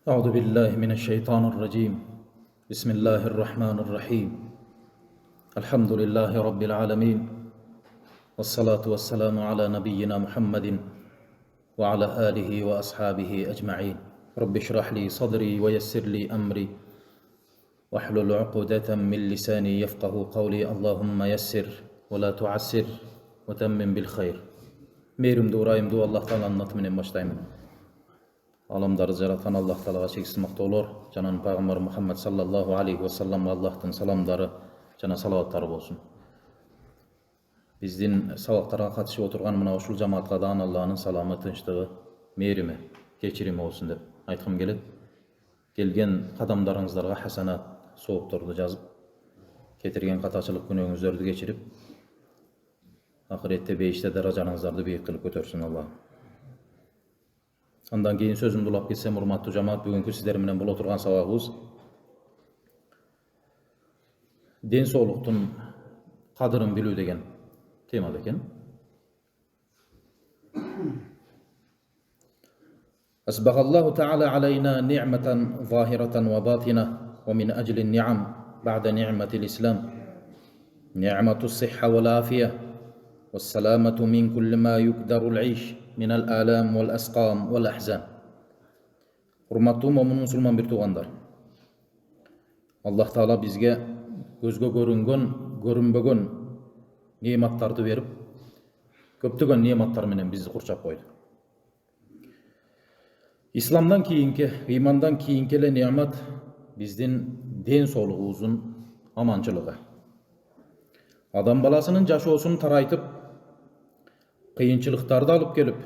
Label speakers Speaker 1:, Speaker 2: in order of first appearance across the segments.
Speaker 1: أعوذ بالله من الشيطان الرجيم. بسم الله الرحمن الرحيم. الحمد لله رب العالمين، والصلاة والسلام على نبينا محمد وعلى آله وأصحابه أجمعين. رب اشرح لي صدري ويسر لي أمري واحلل عقدة من لساني يفقه قولي. اللهم يسر ولا تعسر وتمم بالخير. Meyrimde urayımdı Allah Teala anlatımını başlayayım. Alamdарды жараткан Аллах Таалага чексиз мактоолор, жанан пайгамбар Мухаммад саллаллаху алейхи ва салламга Аллахтын саламдары жана салаваттары болсун. Биздин сабактарга катышып отурган мына ушул жамаатка да Аллахнын саламы, тынчтыгы, мээрими, кечирими болсун деп айткым келет. Келген кадамдарыңыздарга хасанат, соопторду жазып, кетирген катачылык күнөөңүздөрдү кечирип, ахиретте бейиште даражаңыздарды бийик кылып көтөрсүн Аллах. Андан кейін сөзімді улап кетсем, урматтуу жамаат, бүгүнкү сиздер менен боло турган сабагыбыз ден соолуктун кадырын билүү деген темада экен. Асбагаллаху таала алайна ни'матан захиратан ва батина, ва мин аджли ни'ам ба'да ни'матил ислам ни'матус сихха вал афия вассаламату мин кулли ма юкдарул иш min al-alam wal asqam wal ahzan. Урматтуу момун мусулман бир туугандар, Аллах Таала бизге көзгө көрүнгөн, көрүнбөгөн неаматтарды берип, көптөгөн неаматтар менен бизди курчап койду. Исламдан кийинки, ыймандан кийинки эле неамат биздин ден соолугубуздун аманчылыгы. Адам баласынын жашоосун тарайтып, кыйынчылыктарды алып келип,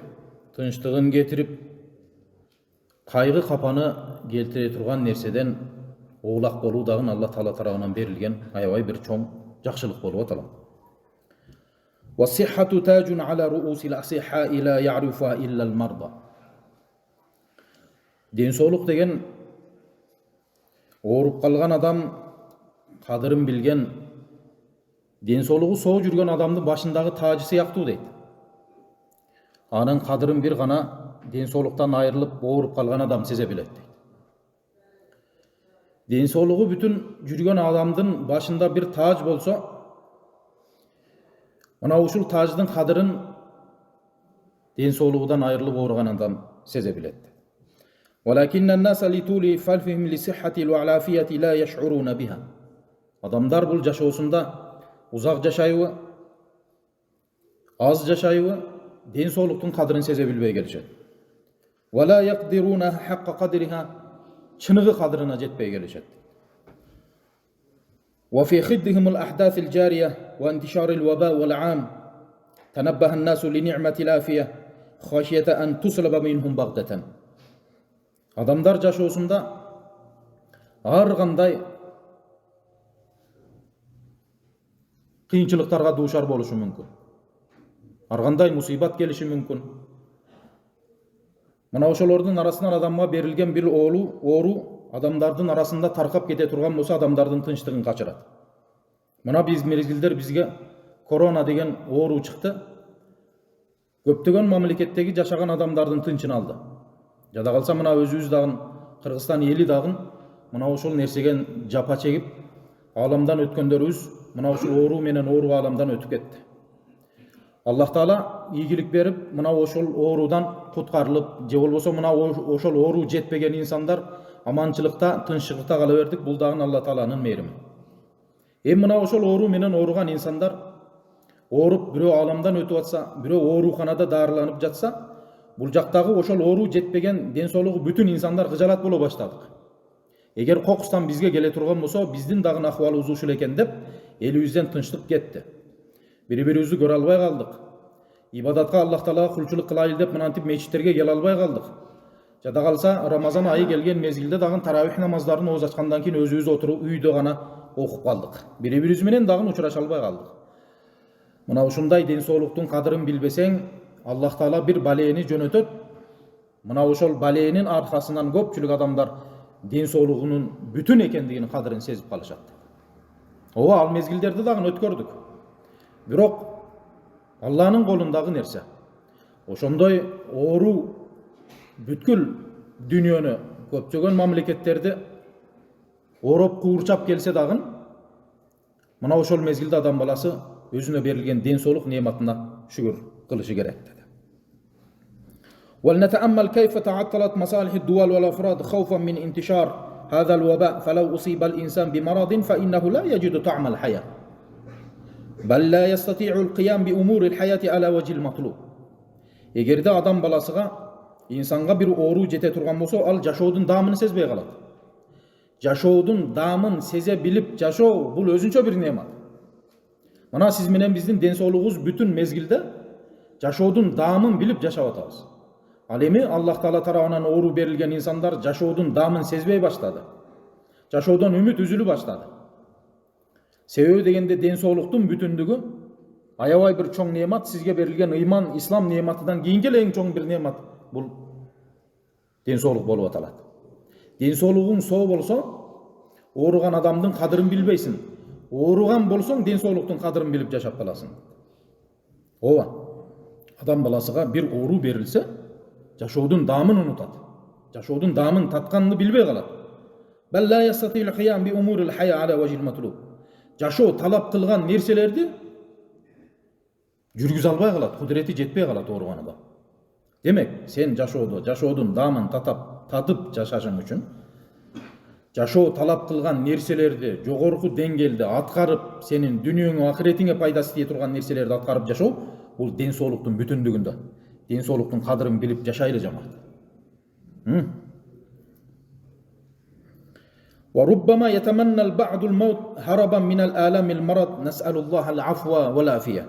Speaker 1: тынчтыгын кетирип, кайгы капаны келтире турган нерседен оолак болуу дагы Аллах Таала тарабынан берилген аябай бир чоң жакшылык болуп аталат. Вассиххату таджун ала руусил асихха ила я'рифа илла al-marda. Ден соолук деген ооруп калган адам кадырын билген, ден соолугу соо жүргөн адамдын башындагы таажы сыяктуу дейт. Анын кадырын бир гана ден соолуктан айрылып ооруп калган адам сезе билет дейт. Ден соолугу бүтүн жүргөн адамдын башында бир тааж болсо, мына ушул тааждын кадырын ден соолугудан айрылып ооруган адам сезе билет. Валакинна an-nasa li tuli falfihim li sihhati wal-afiyati la yash'uruna biha. Адамдар бул жашоосунда узак жашайбы, аз жашайбы, ден соолуктун кадырын сезе билбей келишет. Вала яqdiруна haqqa qadriha, чыныгы кадырына жетпей келишет. Wa fi khiddihim al-ahdath al-jariya wa intishar al-waba wal-'am tanabbaha an-nasu li ni'mati al-afiyah khashiyata an tuslaba minhum baghdatan. Адамдар жашоосунда ар кандай кыйынчылыктарга дуушар болушу мүмкүн. Ар кандай мусибат келиши мүмкүн. Мына ошолордун арасынан адамга берилген бир оору адамдардын арасында таркап кете турган болсо, адамдардын тынчтыгын качырат. Мына биз мезгилдер бизге корона деген оору чыкты. Көптөгөн мамлекеттеги жашаган адамдардын тынчын алды. Жада калса мына өзүбүз дагы Кыргызстан эли дагы мына ошол нерсеген жапа чегип, аламдан өткөндөрүбүз мына ушул оору менен оору аламдан өтүп кетти. Аллах Таала ийгилик берип, мына ошол оорудан куткарылып, же болбосо мына ошол оору жетпеген инсандар аманчылыкта, тынччылыкта кала бердик. Бул дагы Аллах Тааланын мээрими. Мына ошол оору менен ооруган инсандар ооруп, бирөө аламдан өтүп атса, бирөө ооруканада дарыланып жатса, бул жактагы ошол оору жетпеген ден соолугу бүтүн инсандар кыжалат боло баштадык. Эгер кокустан бизге келе турган болсо, биздин дагы акыбалыбыз ушул экен деп, элибизден тынчтык кетти. Бири-бирибизди көрө албай калдык. Ибадатка Аллах Таалага кулчулук кылайлы деп мынантип мечиттерге келе албай калдык. Жада калса Рамазан айы келген мезгилде дагы таравих намаздарын ооз ачкандан кийин өзүбүз отуруп үйдө гана окуп калдык. Бири-бирибиз менен дагы учураша албай калдык. Мына ушундай ден соолуктун кадырын билбесең, Аллах Таала бир балени жөнөтөт. Мына ошол баленин аркасынан көпчүлүк адамдар ден соолугунун бүтүн экендигин кадырын сезип калышат. Ооба, ал мезгилдерди дагы өткөрдүк. Бирок Алланын колундагы нерсе. Ошондой оору бүткүл дүйнөнү көптөгөн мамлекеттерди ороп куурчап келсе дагы мына ошол мезгилде адам баласы өзүнө берилген ден соолук неаматына шүгүр кылышы керек dedi. ولنتأمل كيف تعطلت مصالح الدول والأفراد خوفا من انتشار هذا الوباء فلو أصيب الإنسان بمرض فإنه لا يجد طعم الحياة بل لا يستطيع القيام بأمور الحياة على وجه المطلوب. Эгерде адам баласыга инсанга бир оору жете турган болсо, ал жашоодун даамын сезбей калат. Жашоодун даамын сезе билип жашоо бул өзүнчө бир неамат. Мына сиз менен биздин ден соолугубуз бүтүн мезгилде жашоодун даамын билип жашап атабыз. Ал эми Аллах Таала тарабынан оору берилген инсандар жашоодун даамын сезбей баштады. Жашоодон үмүт үзүлүп баштады. Себеби дегенде ден соолуктун бүтүндүгү аябай бир чоң неамат, сизге берилген ыйман, ислам неаматынан кийинки эң чоң бир неамат бул ден соолук болуп аталат. Ден соолугуң соо болсо, ооруган адамдын кадырын билбейсиң. Ооруган болсоң, ден соолуктун кадырын билип жашап каласың. Ооба. Адам баласыга бир оору берилсе, жашоодун даамын унутат. Жашоодун даамын татканын билбей калат. Балла ястатил кыям би умурил хая ала важил матлуб. Жашоо талап кылган нерселерди жүргүзө албай калат, кудурети жетпей калат ооруган адам. Демек, сен жашоодун даамын татып жашашың үчүн жашоо талап кылган нерселерди жогорку деңгээлде аткарып, сенин дүнүйөңө, акыретиңе пайдасы тие турган нерселерди аткарып жашоо бул ден соолуктун бүтүндүгүндө. Ден соолуктун кадырын билип жашайлы жамаат. وربما يتمنى البعض الموت هربا من الآلام المرض نسأل الله العفو والعافية.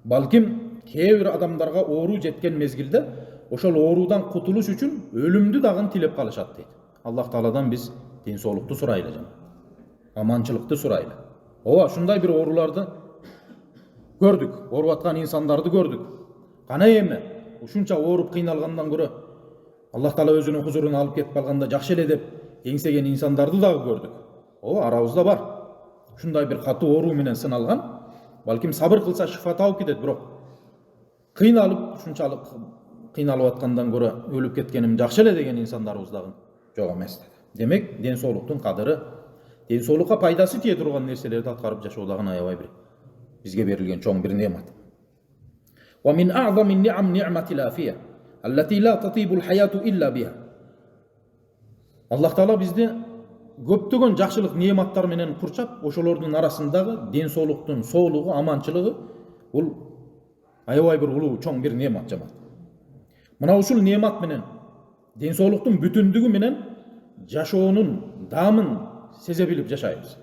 Speaker 1: Балким кээ бир адамдарга оору жеткен мезгилде ошол оорудан кутулуш үчүн өлүмдү дагы тилеп калышат дейт. Аллах Тааладан биз ден соолукту сурайлы жана аманчылыкты сурайлы. Ооба, ушундай бир ооруларды көрдүк, ооруп аткан инсандарды көрдүк. Кана эми ушунча ооруп кыйналгандан көрө Аллах Таала өзүнүн хузуруна алып кетип калганда жакшы эле деп еңсеген инсандарды дагы көрдүк. Ооба, арабызда бар. Ушундай бир катуу оору менен сыналган, балким сабыр кылса шифа тауып кетет, бирок кыйналып, ушунчалык кыйналып аткандан көрө өлүп кеткеним жакшы эле деген инсандарыбыз дагы жок эмес. Демек, ден соолуктун кадыры, ден соолукка пайдасы тие турган нерселерди аткарып жашоо дагы аябай бир бизге берилген чоң бир неамат. Wa min a'zami ni'am ni'matil afiya allati la tatibu al-hayatu illa biha. Аллах Таала бизди көптөгөн жакшылык неаматтар менен курчап, ошолордун арасындагы ден соолуктун соолугу, аманчылыгы бул аябай бир улуу чоң бир неамат жамаат. Мына ушул неамат менен ден соолуктун бүтүндүгү менен жашоонун даамын сезе билип жашайбыз.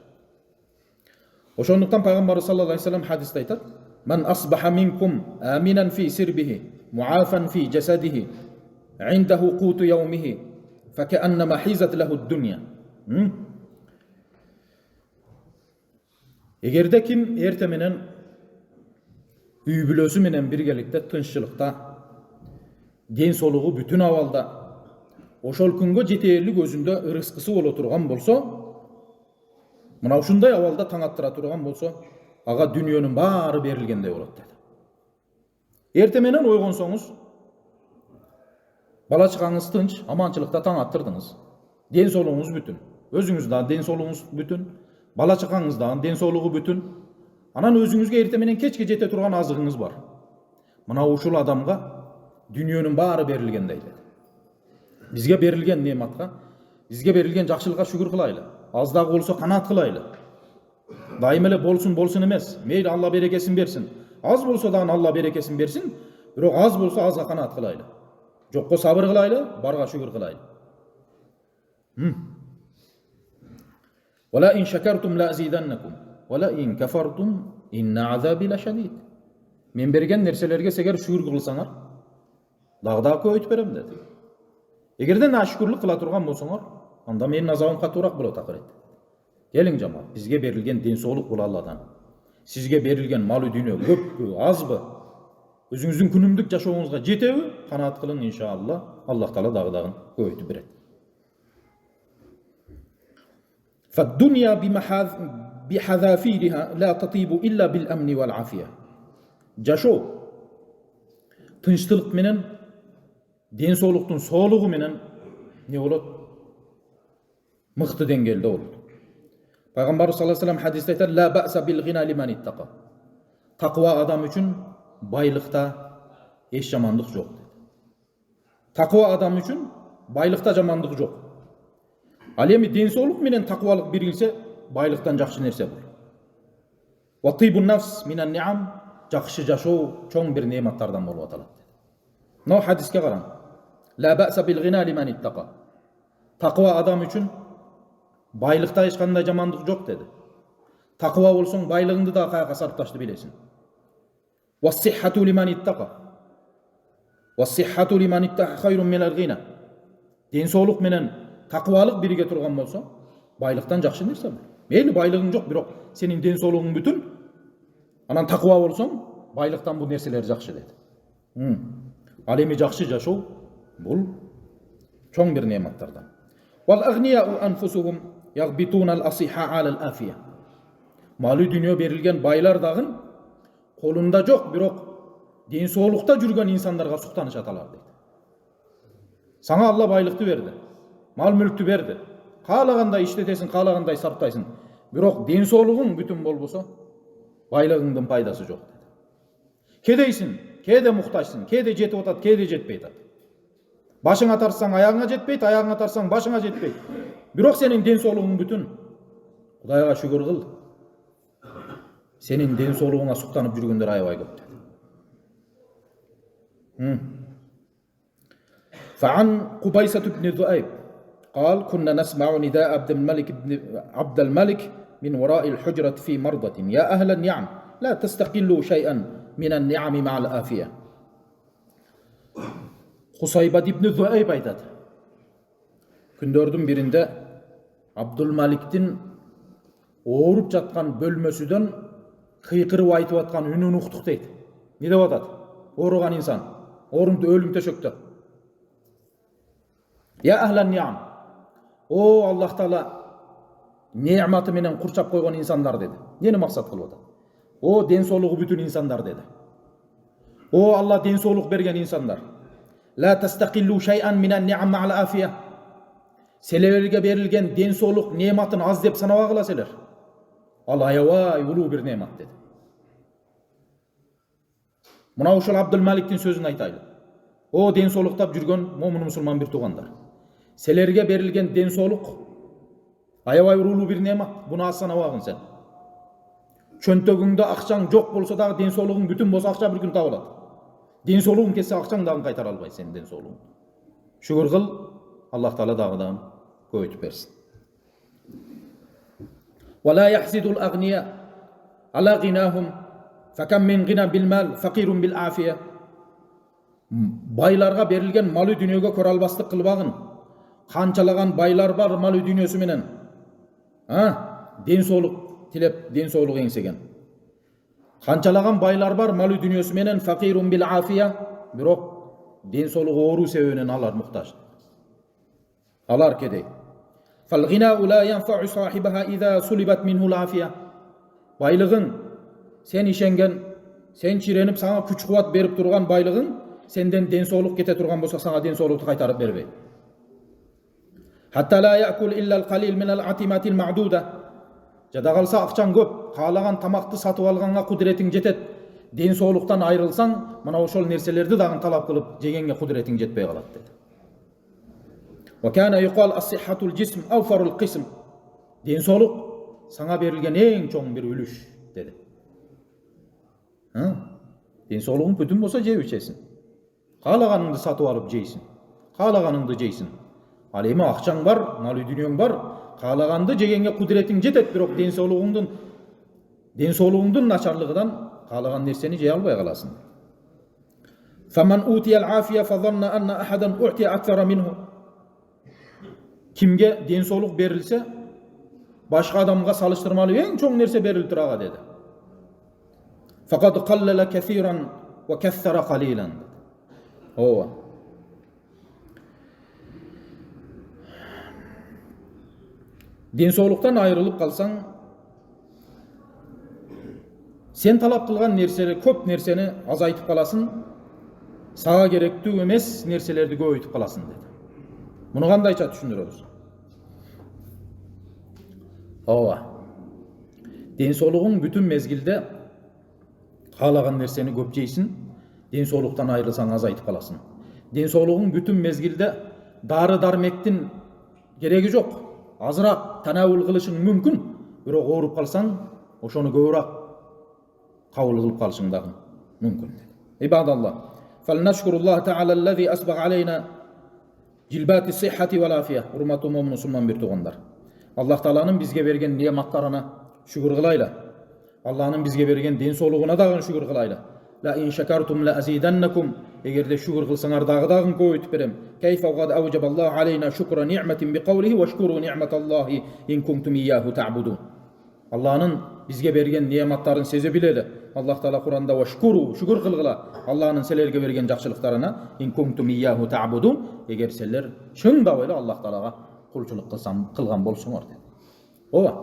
Speaker 1: Ошондуктан пайгамбар саллаллаху алейхи вассалам хадисте айтат: "Ман асбаха минкум аминан фи сирбихи, муафан фи жасадихи, индаху қуту яумихи, факааннама хизат лаху дуnya." Эгерде ким эрте менен үй бүлөсү менен биргеликте тынччылыкта, ден соолугу бүтүн абалда, ошол күнгө жетээрлик өзүндө ырыскысы боло турган болсо, мына ушундай абалда таң аттыра турган болсо, ага дүнүйөнүн баары берилгендей болот деди. Эрте менен ойгонсоңуз, бала чагаңыз тынч, аманчылыкта таң аттырдыңыз. Ден соолугуңуз бүтүн. Өзүңүз да ден соолугуңуз бүтүн, бала чагаңыз да ден соолугу бүтүн. Анан өзүңүзгө эрте менен кечке жете турган азыгыңыз бар. Мына ушул адамга дүнүйөнүн баары берилгендей деди. Бизге берилген неаматка, бизге берилген жакшылыкка шүгүр кылайлы. Аз дагы болсо канаат кылайлы. Дайым эле болсун эмес, мейли Алла берекесин берсин. Аз болсо дагы Алла берекесин берсин, бирок аз болсо азга канаат кылайлы. Жокко сабыр кылайлы, барга шүгүр кылайлы. Вала ин шакартум ла азиданнакум, вала ин кафартум инна азаби лашадид. Мен берген нерселерге сегер шүгүр кылсаңар, дагы көбөйтүп берем деди. Эгерде нашүкүрлүк кыла турган болсоңор, анда менин азабым катуураак болот акырет. Келиң жамаат, бизге берилген ден соолук бул Алладан. Сизге берилген малы дүйнө көппү, азбы? Өзүңүздүн күнүмдүк жашооңузга жетеби? Канаат кылың иншалла. Аллах Таала дагы көбөйтүп берет. فالدنيا بحذافيرها لا تطيب إلا بالأمن والعافية. Жашоо тынчтылык менен, ден соолуктун соолугу менен не болот? Мыкты деңгээлде болот. Пайгамбар саллаллаху алейхи ва салlam хадисте айтат: "Ла ба'са бил гина лиман иттаqa." Тақва адам үчүн байлыкта эч жамандык жок. Тақва адам үчүн байлыкта жамандык жок. Ал эми ден соолук менен тақвалык бирилсе, байлыктан жакшы нерсе бул. Ва тибун нафс минан ни'ам, жакшы жашоо чоң бир неаматтардан болуп аталат. Но хадиске караң. Ла ба'са бил гина лиман иттаqa. Тақва адам үчүн байлыкта эч кандай жамандык жок деди. Тақва болсоң байлыгыңды да каяка сарпташты билесиң. Ва сиххату лиман иттаqa. Ва сиххату лиман иттаqa хайрун минал гина. Ден соолук менен тақвалык бириге турган болсо, байлыктан жакшы нерсе бул. Мейли байлыгың жок, бирок сенин ден соолугуң бүтүн. Анан тақва болсоң, байлыктан бул нерселер жакшы деди. Ал эми жакшы жашоо бул чоң бир неаматтардан. Вал агнияу анфусухум ягбитуна ал-асиха ал-афия. Малы дүние берилген байлар дагы колунда жок, бирок ден соолукта жүргөн инсандарга суктанышат алар дейт. Саңа Алла байлыкты берди, мал мүлктү берди. Каалагандай иштетесиң, каалагандай сарптайсың. Бирок ден соолугуң бүтүн болбосо, байлыгыңдын пайдасы жок дейт. Кедейсиң, кээде муктажсың, кээде жетип атат, кээде жетпей атат. Башыңа тарсаң аяғыңа жетпейт, аяғыңа тарсаң башыңа жетпейт. Бирок сенин ден соолугуң бүтүн. Кудайга шүгүр кыл. Сенин ден соолугуңа суктанып жүргөндөр аябай көп. فعن قبيصة بن ذؤيب قال: كنا نسمع نداء عبد الملك من وراء الحجرة في مرضة: يا أهل النعم لا تستقلوا شيئا من النعم مع الآفية. Хусайба ибн Зуайб айтат. Күндөрдүн биринде Абдулмаликтин ооруп жаткан бөлмөсүдөн кыйкырып айтып аткан үнүн уктук дейт. Не деп атат? Ооруган инсан, өлүм төшөктө. Я ахлан ниам. О Аллах Таала неаматы менен курчап койгон инсандар деди. Нени максат кылып атат? О ден соолугу бүтүн инсандар деди. О Алла ден соолук берген инсандар. La tastaqillu shay'an minan ni'am ma'al afiya. Селерге берилген ден соолук неаматын аз деп санабагыла селер. Ал аябай улуу бир неамат деди. Мына ушул Абдулмаликтин сөзүн айтайлы. О ден соолуктап жүргөн момун мусулман бир туугандар. Селерге берилген ден соолук аябай улуу бир неамат. Буну аз санабагын сен. Чөнтөгүңдө акчаң жок болсо дагы ден соолугуң бүтүн болсо акча бир күн табылат. Ден соолугуң кетсе акчаң дагы кайтара албайсың сен ден соолугуң. Шүгүр кыл, Аллах Таала дагыдан көбөйтүп берсин. Вала яхзидул агния ала гинахум факам мин гина бил мал факирун бил афия. Байларга берилген малы дүнүйөгө көрө албастык кылбагын. Канчалаган байлар бар малы дүнүйөсү менен. Ден соолук тилеп, ден соолук эңсеген. Канчалаган байлар бар малы дүнүйөсү менен факирун бил афия, бирок ден соолугу оору себебинен алар муктаж. Алар кедей. Фал гинау ла янфау сахибаха иза сулибат минху афия. Байлыгың сен ишенген, сен чиренип сага күч кубат берип турган байлыгың сенден ден соолук кете турган болсо сага ден соолукту кайтарып бербейт. Хатта ла якул илля ал-калил мин ал-атимати al-ma'duda. Жада калса акчаң көп, каалаган тамакты сатып алганга кудуретиң жетет. Ден соолуктан айрылсаң, мына ошол нерселерди дагы талап кылып жегенге кудуретиң жетпей калат деди. Ва кана юқал as-sihhatul jism awfarul qism. Ден соолук саңа берилген эң чоң бир үлүш деди. Ден соолугуң бүтүн болсо жеп ичесиң. Каалаганыңды сатып алып жейсиң. Каалаганыңды жейсиң. Ал эми акчаң бар, мал дүнүйөң бар, каалаганды жегенге кудуретиң жетет, бирок ден соолугуңдун начарлыгынан каалаган нерсени жей албай каласың. Faman utiya al-afiya fa dhanna anna ahadan utiya akthara minhu. Kimге ден соолук берилсе, башка адамга салыштырмалуу эң чоң нерсе берилип турага деди. Faqad qallala kathiran wa kaththara qalilan. Ооба. Ден соолуктан айрылып калсаң, сен талап кылган нерсени, көп нерсени азайтып каласың, сага керектүү эмес нерселерди көбөйтүп каласың деди. Мұны қандайша түшүндүрөбүз? Ооба. Денсаулығың бүтін мезгилде қалаған нерсени көп жейсің, денсаулықтан айырылсаң азайтып қаласың. Денсаулығың бүтін мезгилде дары дармектин кереги жоқ. Азырақ танауыл қылышың мүмкін, бирок ооруп қалсаң, ошону көбүрөөк кабыл кылып калышың дагы мүмкүн. Ибадаллах, фалнашкуруллах таала аллази асбаг алейна жилбати сиххати вал афия. Урматтуу мусулман бир туугандар. Аллах Тааланын бизге берген нематтарына шүгүр кылайлы. Аллахнын бизге берген денсаулыгына дагы шүгүр кылайлы. La in shakartum la azidannakum. Эгерде шүгүр кылсаңар дагы көбөйтүп берем. Кайфа qad awjaballahu alayna shukra ni'matin biqawlihi washkuru ni'matallahi in kuntum iyyahu ta'budun. Аллахнын бизге берген нематтарын сезе билели. Аллах Таала Куранда washkuru шүгүр кылгыла. Аллахнын силерге берген жакшылыктарына in kuntum iyyahu ta'budun. Эгер силер чындап эле Аллах Таалага кулчулук кылган болсоңор деп. Ооба.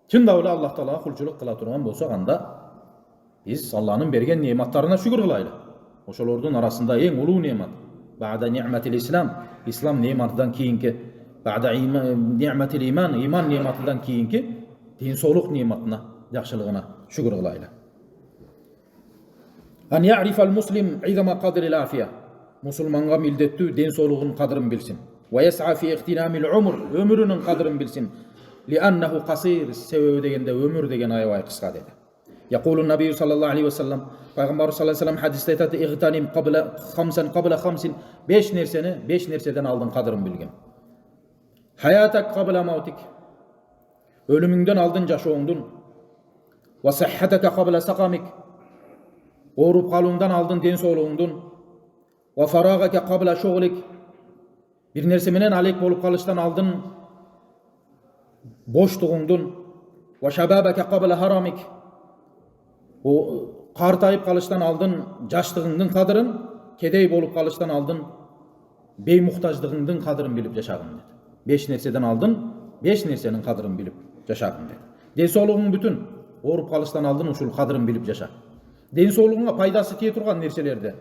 Speaker 1: Чындап эле Аллах Таалага кулчулук кыла турган болсок, анда биз Аллахнын берген нематтарына шүгүр кылайлы. Ошолордун арасында эң улуу немат ба'да ни'матил ислам, ислам нематынан кийинки, ба'да ни'матил иман, иман нематынан кийинки денсаулык нематына, жакшылыгына шүгүр кылайлы. Ан я'рифал муслим изама кадрил афия. Мусулманга милдеттүү денсаулыгынын кадырын билсин. Ва яс'a фи ихтинамил умр, өмүрүнүн кадырын билсин. Li'annahu qasir, себеби дегенде өмүр деген аябай кыска деди. Yaqulu Nabi sallallahu aleyhi ve sellem, Peygamber sallallahu aleyhi ve sellem hadiste aytadi, "İgtanim qabla khamsan qabla khamsin." 5 nerseni 5 nerseden aldın kadırın bilgin. Hayatak qabla mautik. Ölümünden aldın yaşoğundun. Ve sihhataka qabla saqamik. Orup kalığından aldın densoğluğundun. Ve faragaka qabla şoğlik. Bir nerse menen alek bolup kalıştan aldın boşluğundun. Ve şababaka qabla haramik. O qartayıp kalıştan aldın jaşlığыңдын kadırın, kedey bolup kalıştan aldın beymuhtajlığыңдын kadırın bilip yaşadın dedi. 5 nerseden aldın, 5 nersenin kadırın bilip yaşadın dedi. Densoğluğun bütün orup kalıştan aldın uşul kadırın bilip yaşa. Densoğluğuna paydası tiye turgan nerselerde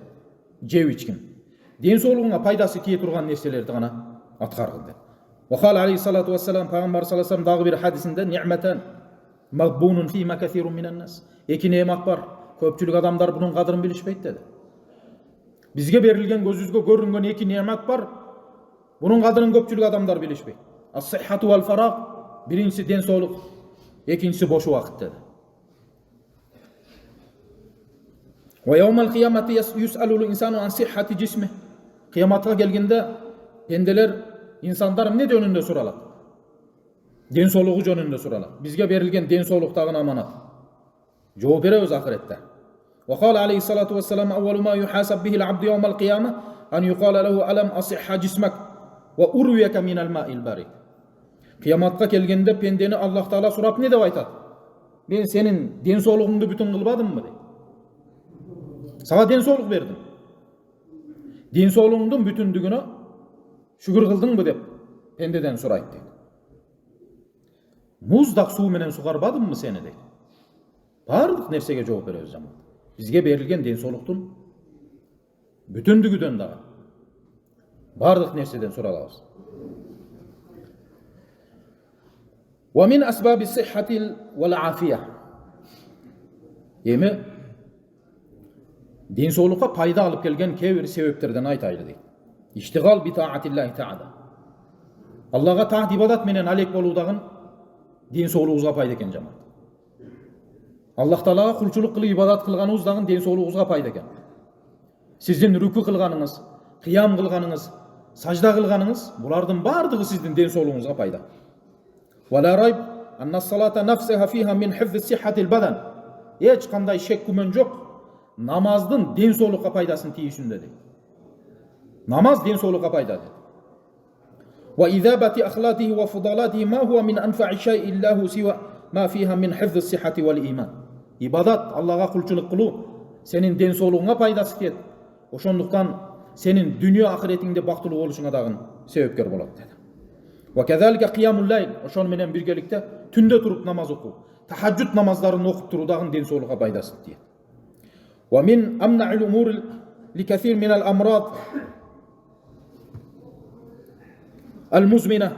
Speaker 1: jep içkin. Densoğluğuna paydası tiye turgan nerselerde gana atkargın dedi. Ve qala aleyhissalatu vesselam, Peygamber sallallahu aleyhi ve sellem dagı bir hadisinde ni'meten magbunun fîme kethirun minen nas. Eki nemat var. Köpçülük adamlar bunun kadırını bilişpeyt dedi. Bizge berilgen gözüzge görüngen eki nemat var. Bunun kadırını köpçülük adamlar bilişpeyt. As-sihhatu vel farag, birincisi densoğluk, ikincisi boş vakit dedi. Ve yevmel kıyamati yus'alul insanu an sihhati cismi. Kıyamata gelgende pendeler insanlar ne önünde soralar? Densoğluğu jönünde soralar. Bizge berilgen densoğluktagın amanat. Cevap beremiz ahirette. Ve qala aleyhissalatu vesselam evvelu ma yuhasab bihil abdu yevmel kıyame an yuqala lehu alam asihha cismek ve urviyeke minel ma'il barik. Kıyamatga kelgende pendeni Allah Taala surap ne dep aytat? Ben senin densoğluğundu bütün kılbadım mı? Sana densoğluk verdim. Densoğluğundun bütündüğüne şükür kıldın mı dep pendeden surayt dedi. Muzdaq su menen sugarbadım mı seni dedi. Bardıq nersege жооп беребиz жаман. Bizge berilgen densoğluktun bütündügüden dağı. Bardıq nerseden soralabız. Ve min asbabi sihhatil vel afiyah. Emi densoğlukka payda alıp kelgen kebir sebeplerden aytaylı deydi. İştigal bi taatillahi taala. Allah'a taat ibadat menen alek boludagın densoğluğuza payda eken jamaat. Allah Taalaga kulçuluk kılıp ibadat kılganınız dagın densoğluğuza payda eken. Sizin rükû kılganınız, qiyam kılganınız, sajda kılganınız, bulardın bardığı sizin densoğluğunuza payda. Ve la rayb anna salata nafsaha fiha min hifz sihhatil badan. Hiç kanday şek kümen yok. Namazdın densoğlukka paydasını tiyişinde dedi. Namaz densoğlukka payda dedi. Ve izabati ahlatihi ve fudalatihi ma huwa min anfa'i şey'in illahu siwa ma fiha min hifz sihhati vel iman. İbadat, Allah'a kulçuluk kılu senin densoğluğuna paydası tiyet. Oşonduktan senin dünya ahiretinde baktılığı oluşuna dağın sebepkar bolat dedi. Ve kezalike qiyamul layl, oşon menen birgelikte tünde turup namaz oku, tahajjud namazlarını okup turu dağın densoğluğa paydası tiyet. Ve min amna'il umur li kathir minel amrad المزمنة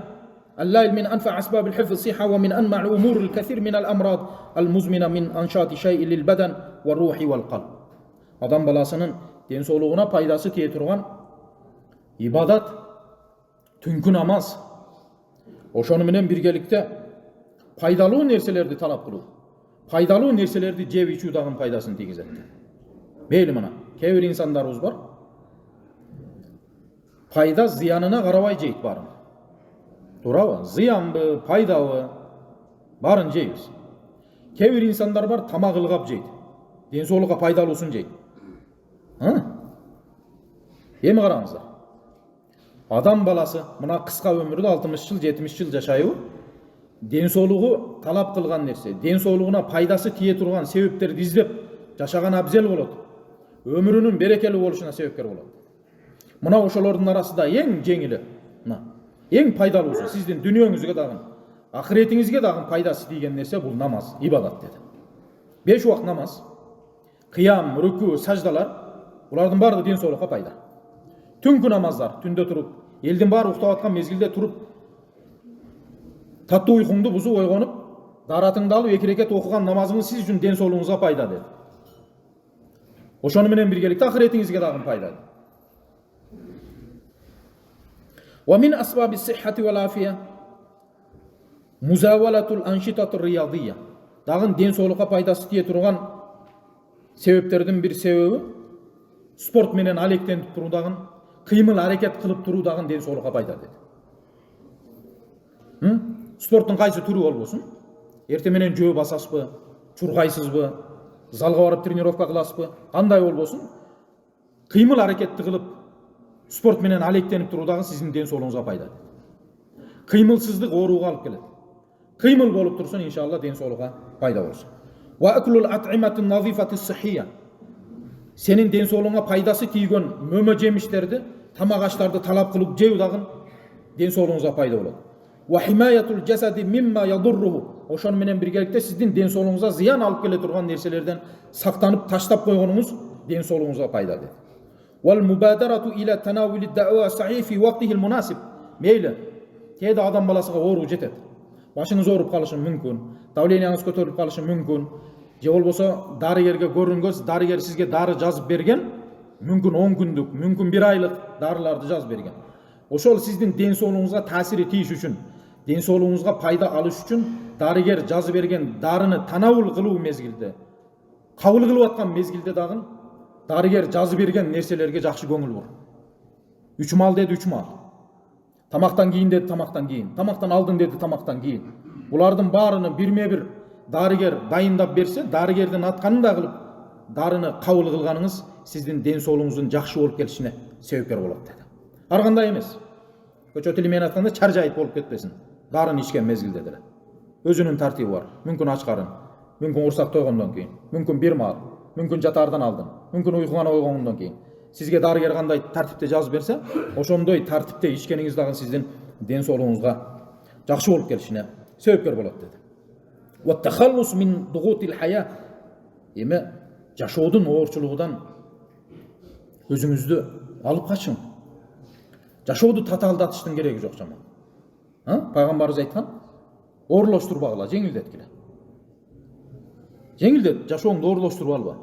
Speaker 1: الليل من أنفع أسباب الحفظ الصحة ومن أنمع أمور الكثير من الأمراض المزمنة من أنشاط شيء للبدن والروح والقلب. Адам баласының денсаулығына пайдасы тие тұрған ибадат, түнгі намаз. Ошону менен биргеликте пайдалуу нерселерди талап кылуу, пайдалуу нерселерди жеп ичүү дагы пайдасын тийгизет. Мейли мына кээ бир инсандарыбыз бар. Пайда зыянына карабай жейт барын. Туурабы? Зыянбы, пайдабы барын жейбиз. Кээ бир инсандар бар, тамак ылгап жейт. Денсаулыкка пайдалуусун жейт. Эми караңыздар. Адам баласы мына кыска өмүрдө 60 жыл, 70 жыл жашайбы? Денсаулыгы талап кылган нерсе, денсаулыгына пайдасы тие турган себептерди издеп жашаган абзел болот. Өмүрүнүн берекелүү болушуна себепкер болот. Мына ошолордун арасында эң жеңили, эң пайдалуусу сиздин дүнүйөңүзгө дагы, ахиретиңизге дагы пайдасы тийген нерсе бул намаз, ибадат деди. 5 убакыт намаз, кыям, рүкүү, саждалар, булардын баары денсаулыкка пайда. Түнкү намаздар, түндө туруп, элдин баары уктап аткан мезгилде туруп, таттуу уйкуңду бузуп ойгонуп, даратыңды алып 2 рекет окуган намазыңыз сиз үчүн денсаулугуңузга пайда деди. Ошону менен биргеликте ахиретиңизге дагы пайда. ومن أسباب الصحة والعافية مزاولة الأنشطة الرياضية. Дагы денсаулыкка пайдасы тие турган себептердин бир себеби спорт менен алектенип туруу дагы, кыймыл аракет кылып туруу дагы денсаулыкка пайда деди. Спорттун кайсы түрү болбосун, эртең менен жөө басасызбы, чургайсызбы, залга барып тренировка кыласызбы, кандай болбосун, кыймыл аракетти кылып спорт менен алектенип туруу дагы сиздин денсаулугуңузга пайда. Кыймылсыздык ооруга алып келет. Кыймыл болуп турсун, иншалла денсаулукка пайда болсун. Ва аклул ат'иматин назифати сиххия. Сенин денсаулугуңа пайдасы тийген мөмө жемиштерди, тамак аштарды талап кылып жөө дагы денсаулугуңузга пайда болот. Ва химаятул жасади мимма ядурруху. Ошон менен биргеликте сиздин денсаулугуңузга зыян алып келе турган нерселерден сактанып таштап койгонуңуз денсаулугуңузга пайда деди. Wal mubadaratu ila tanawul ad-da'wa sahih fi waqtihi al-munasib. Meyli, keyde adam balasıga ooruu жетет. Başınız ооруп калышы мүмкүн, давленияныз көтөрүлүп калышы мүмкүн. Же болбосо дарыгерге көрүнгөз, дарыгер сизге дары жазып берген, мүмкүн 10 күндүк, мүмкүн 1 айлык дарыларды жазып берген. Ошол сиздин денсаулугуңузга таасири тийиш үчүн, денсаулугуңузга пайда алыш үчүн дарыгер жазып берген дарыны танавул кылуу мезгилде, кабыл кылып аткан мезгилде дагы дарыгер жазып берген нерселерге жакшы көңүл бур. 3 мал деди, 3 мал. Тамактан кийин деди, тамактан кийин. Тамактан алдын деди, тамактан кийин. Булардын баарыны бирме-бир дарыгер дайындап берсе, дарыгердин атканын да кылып, дарыны кабыл кылганыңыз сиздин денсаулугуңуздун жакшы болуп келишине себепкер болот деди. Ар кандай эмес. Көчө тили менен айтканда чаржайып болуп кетпесин. Дарын ичкен мезгилде деле. Өзүнүн тартиби бар. Мүмкүн ач карын, мүмкүн курсак тойгондон кийин, мүмкүн 1 мал, мүмкүн жатаардан алдын, мүмкүн уйкугана ойгондон кийин. Сизге дарыгер кандай тартипте жазып берсе, ошондой тартипте ичкениңиз дагы сиздин денсаулугуңузга жакшы болуп келишине себепкер болот деди. Ва тахаллус мин дугутил хая. Эми жашоодун оорчулугунан өзүңүздү алып качың. Жашооду татаалдатыштын кереги жок жаман. Пайгамбарыбыз айткан, оорлоштурбагыла, жеңилдеткиле. Жеңилдет, жашооңду оорлоштуруп алба.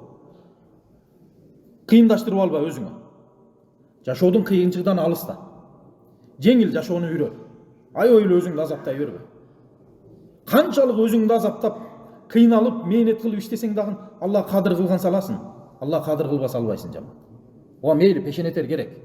Speaker 1: Кыйындаштырып алба өзүңө. Жашоодун кыйынчылыгынан алыста. Жеңил жашоону үйрөт. Аябай өзүңдү азаптай бербе. Канчалык өзүңдү азаптап, кыйналып, мээнет кылып иштесең дагы Аллах кадыр кылган саласың. Аллах кадыр кылбаса албайсың жаман. Ого мейли пешенетер керек.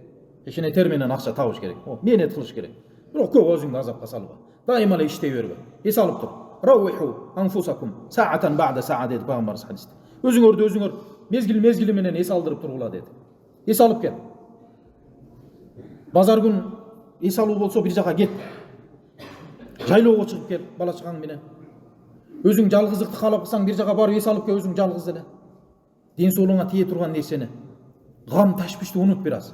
Speaker 1: Пешенетер менен акча табыш керек. Мээнет кылыш керек. Бирок көп өзүңдү азапка салба. Дайыма эле иштей бербе. Эс алып тур. Равиху анфусакум саатан ба'да саа dedi Пайгамбарыбыз хадисте. Өзүңөрдү өзүңөр мезгил менен эс алдырып тургула dedi. Эс алып кел. Базар күн эс алуу болсо бир жака кет. Жайлоого чыгып кел бала чагаң менен. Өзүң жалгыздыкты каалап калсаң бир жака барып эс алып кел өзүң жалгыз эле. Денсаулугуңа тие турган нерсени, гам ташвишти унут бир аз.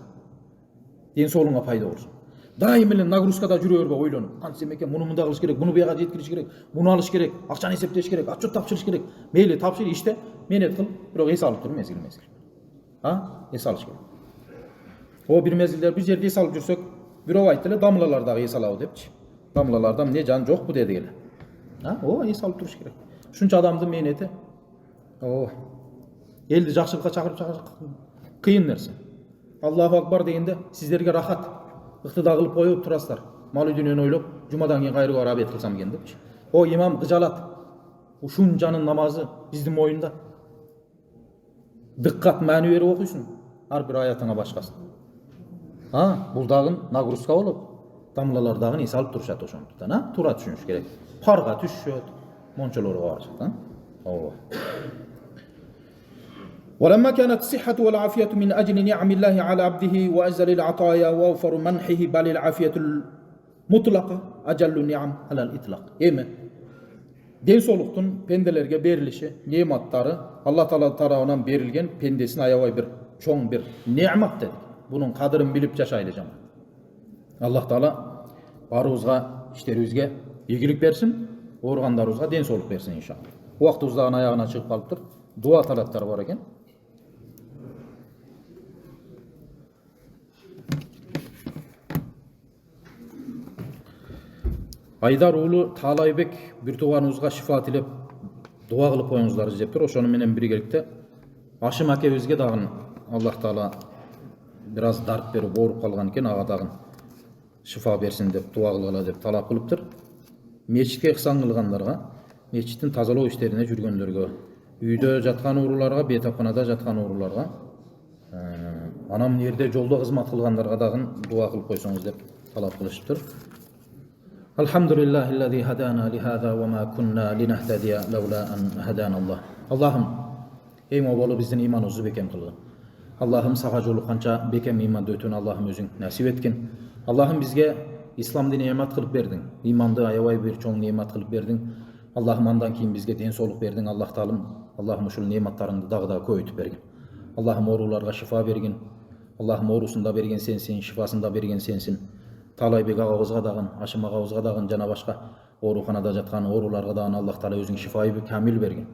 Speaker 1: Денсаулугуңа пайда болсун. Дайым эле нагрузкада жүрө бербе ойлонуп. Кантсем экен, муну мында кылыш керек, муну бияга жеткириш керек, муну алыш керек, акчаны эсептеш керек, отчет тапшырыш керек. Мейли тапшыр, иште, мээнет кыл, бирок эс алып тур мезгил. Эс алыш керек. О бир мезгилдер бир жерде эс алып жүрсөк, Бирөө айтты эле дамлалардагы эс алабы депчи. Дамлаларда эмне жан жокпу деди эле. Эс алып туруш керек. Ушунча адамдын мээнети элди жакшылыкка чакырып кыйын нерсе. Аллаху акбар дегенде сиздерге рахат. Ыктыда кылып коюп турасыздар. Малы дүнүйөнү ойлоп, жумадан кийин кайры барып абед кылсам экен депчи. Имам кыжалат. Ушунчанын намазы биздин моюнда. Дыккат маани берип окуйсуң ар бир аятыңа башкасын. Бул дагы нагрузка болот. Дамлалар дагы эс алып турушат ошондуктан, туура түшүнүш керек. Парга түшөт, мончолорго барышат. ولما كانت الصحة والعافية من أجل نعم الله على عبده وأجزل العطايا وأوفر منحه بل العافية المطلقة أجل النعم على الإطلاق. Den soluktun pendelerge berilişi, nimetleri Allah Taala tarafından berilgen pendesine ayabay bir çoğun bir nimet dedik. Bunun kadırını bilip yaşaylı jama. Allah Taala barыбызга, işleribizge ийгилик bersin, organlarыбызга den soluk bersin inşallah. Wagtыбыз dagы ayağına çıkıp kalıptır. Dua talaplары var eken. Айдар уулу Таалайбек бир тууганыбызга шифа тилеп дуа кылып коюңуздар дептир. Ошону менен биргеликте Ашым акебизге дагы Аллах Таала бир аз дарт берип ооруп калган экен, ага дагы шифа берсин деп дуа кылгыла деп талап кылыптыр. Мечитке ыксан кылгандарга, мечиттин тазалоо иштерине жүргөндөргө, үйдө жаткан ууруларга, бейтапканада жаткан ууруларга, анан мына жерде жолдо кызмат кылгандарга дагы дуа кылып койсоңуз деп талап кылышыптыр. Elhamdülillahillezî hedâna lihâzâ ve mâ kunnâ linehtediye levlâ en hedânallah. Allah'ım, ey mobolu bizdin imanımızı bekem kılgın. Allah'ım sağa jolu kança bekem iman dötün Allah'ım özün nasip etkin. Allah'ım bizge İslam dini nimet kılıp berdin. İmandı ayavay bir çoğun nimet kılıp berdin. Allah'ım andan keyin bizge den soluk berdin. Allah Taala'm, Allah'ım uşul nimetlerini dağda koyutup bergin. Allah'ım orularga şifa bergin. Allah'ım orusunda bergen sensin, şifasında bergen sensin. Таалайбек агабызга дагы, Ашым агабызга дагы жана башка ооруканада жаткан ооруларга дагы Аллах Таала өзүң шифайы камил берген.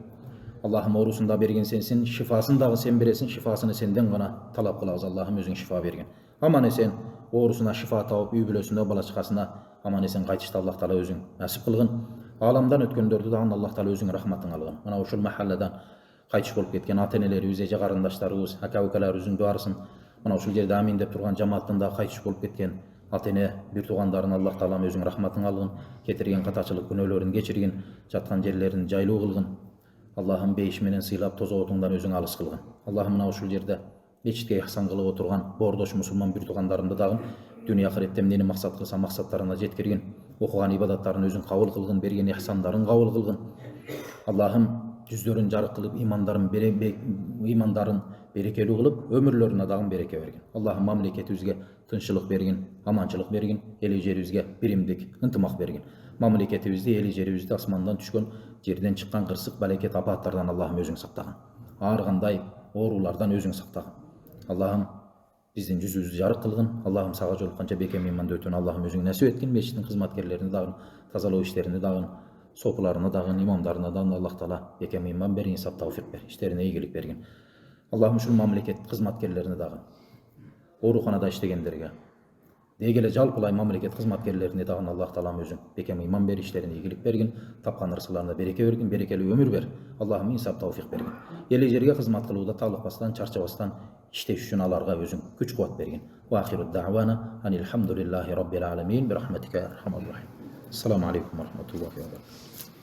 Speaker 1: Аллахым оорусунда берген сенсин, шифасын дагы сен бересин, шифасыны сенден гана талап кылабыз. Аллахым өзүң шифа берген. Аман эсен оорусуна шифа табып, үй бүлөсүндө бала чакасына аман эсен кайтышты Аллах Таала өзүң насип кылгын. Аламдан өткөндөрдү дагы Аллах Таала өзүң рахматын алгын. Мына ушул махалладан кайтыш болуп кеткен ата-энелерибиз, эже карындаштарыбыз, ака-укаларыбыздын дуарысын, мына ушул жерде амин деп турган жамааттын да кайтыш болуп кеткен ата-эне бир туугандарын Аллах Таалам өзүң рахматын алгын, кетирген катачылык күнөөлөрүн кечиргин, жаткан жерлерин жайлуу кылгын. Аллахым бейиш менен сыйлап тозоотуңдан өзүң алыс кылгын. Аллахым мына ушул жерде мечитке ихсан кылып отурган боордош мусулман бир туугандарымды дагы дүнүйө акыретте эмнени максат кылса максаттарына жеткиргин, окуган ибадаттарын өзүң кабыл кылгын, берген ихсандарын кабыл кылгын. Аллахым жүздөрүн жарык кылып, имандарын берекелүү кылып, өмүрлөрүнө дагы береке берген. Аллахым мамлекетибизге тынччылык берген, аманчылык берген, эли жерибизге биримдик, ынтымак берген. Мамлекетибизди, эли жерибизди асмандан түшкөн, жерден чыккан кырсык, балекет, апаттардан Аллахым өзүң сактаган. Ар кандай оорулардан өзүң сактаган. Аллахым биздин жүзүбүздү жарык кылгын. Аллахым сага жолукканча бекем иманда өтүүнү Аллахым өзүң насип эткин. Мечиттин кызматкерлерине дагы, тазалоо иштерине дагы, сопуларына дагы, имамдарына дагы Аллах Таала бекем иман берген, сап тауфик бер, иштерине ийгилик берген. Аллахым ушул мамлекет кызматкерлерине дагы, ооруканада иштегендерге, дегеле жалпылай мамлекет кызматкерлерине дагы Аллах Таалам өзүң бекем иман бер, иштерине ийгилик берген, тапкан ырзыкларына береке берген, берекелүү өмүр бер. Аллахым инсап тауфик берген. Эли жерге кызмат кылууда талыкпастан, чарчабастан иштеш үчүн аларга өзүң күч кубат берген. Ва ахиру дa'wana анил хамдулиллахи rabbil alamin bi rahmatika ya arhamar rahim. Assalamu alaykum wa rahmatullahi wa barakatuh.